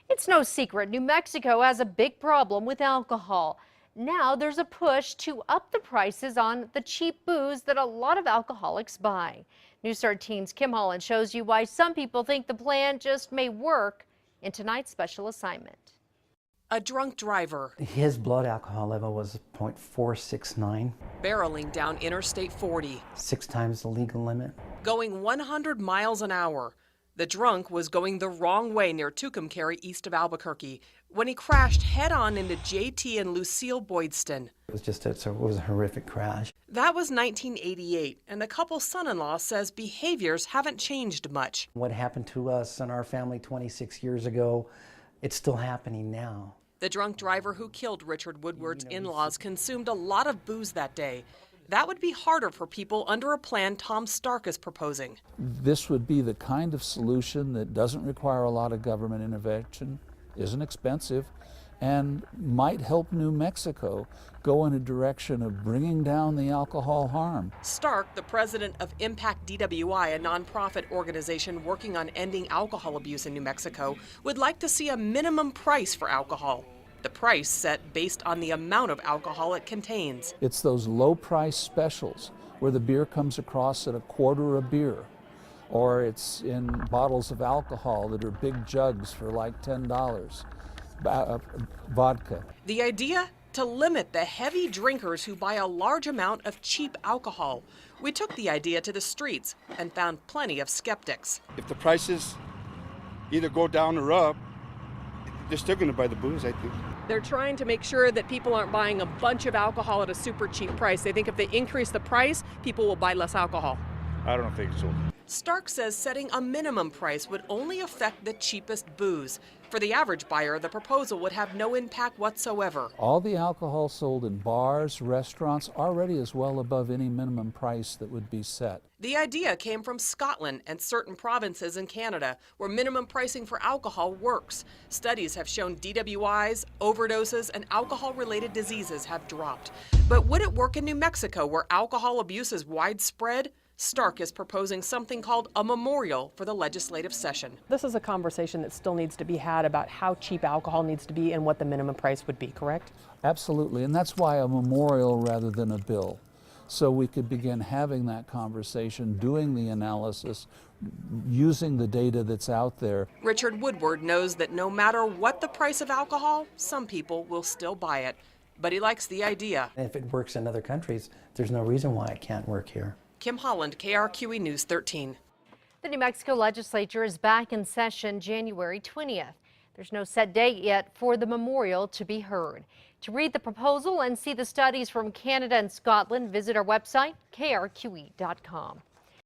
It's no secret New Mexico has a big problem with alcohol. Now there's a push to up the prices on the cheap booze that a lot of alcoholics buy. News 13's Kim Holland shows you why some people think the plan just may work in tonight's special assignment. A drunk driver. His blood alcohol level was 0.469. Barreling down Interstate 40. 6 times the legal limit. Going 100 miles an hour. The drunk was going the wrong way near Tucumcari east of Albuquerque when he crashed head-on into JT and Lucille Boydston. It was a horrific crash. That was 1988, and the couple's son-in-law says behaviors haven't changed much. What happened to us and our family 26 years ago, it's still happening now. The drunk driver who killed Richard Woodward's in-laws consumed a lot of booze that day. That would be harder for people under a plan Tom Stark is proposing. This would be the kind of solution that doesn't require a lot of government intervention, isn't expensive, and might help New Mexico go in a direction of bringing down the alcohol harm. Stark, the president of Impact DWI, a nonprofit organization working on ending alcohol abuse in New Mexico, would like to see a minimum price for alcohol. The price set based on the amount of alcohol it contains. It's those low price specials where the beer comes across at a quarter a beer, or it's in bottles of alcohol that are big jugs for like $10. Vodka. The idea? To limit the heavy drinkers who buy a large amount of cheap alcohol. We took the idea to the streets and found plenty of skeptics. If the prices either go down or up, they're still going to buy the booze, I think. They're trying to make sure that people aren't buying a bunch of alcohol at a super cheap price. They think if they increase the price, people will buy less alcohol. I don't think so. Stark says setting a minimum price would only affect the cheapest booze. For the average buyer, the proposal would have no impact whatsoever. All the alcohol sold in bars, restaurants, already is well above any minimum price that would be set. The idea came from Scotland and certain provinces in Canada, where minimum pricing for alcohol works. Studies have shown DWIs, overdoses, and alcohol-related diseases have dropped. But would it work in New Mexico, where alcohol abuse is widespread? Stark is proposing something called a memorial for the legislative session. This is a conversation that still needs to be had about how cheap alcohol needs to be and what the minimum price would be, correct? Absolutely, and that's why a memorial rather than a bill. So we could begin having that conversation, doing the analysis, using the data that's out there. Richard Woodward knows that no matter what the price of alcohol, some people will still buy it. But he likes the idea. If it works in other countries, there's no reason why it can't work here. Kim Holland, KRQE News 13. The New Mexico legislature is back in session January 20th. There's no set date yet for the memorial to be heard. To read the proposal and see the studies from Canada and Scotland, visit our website, krqe.com.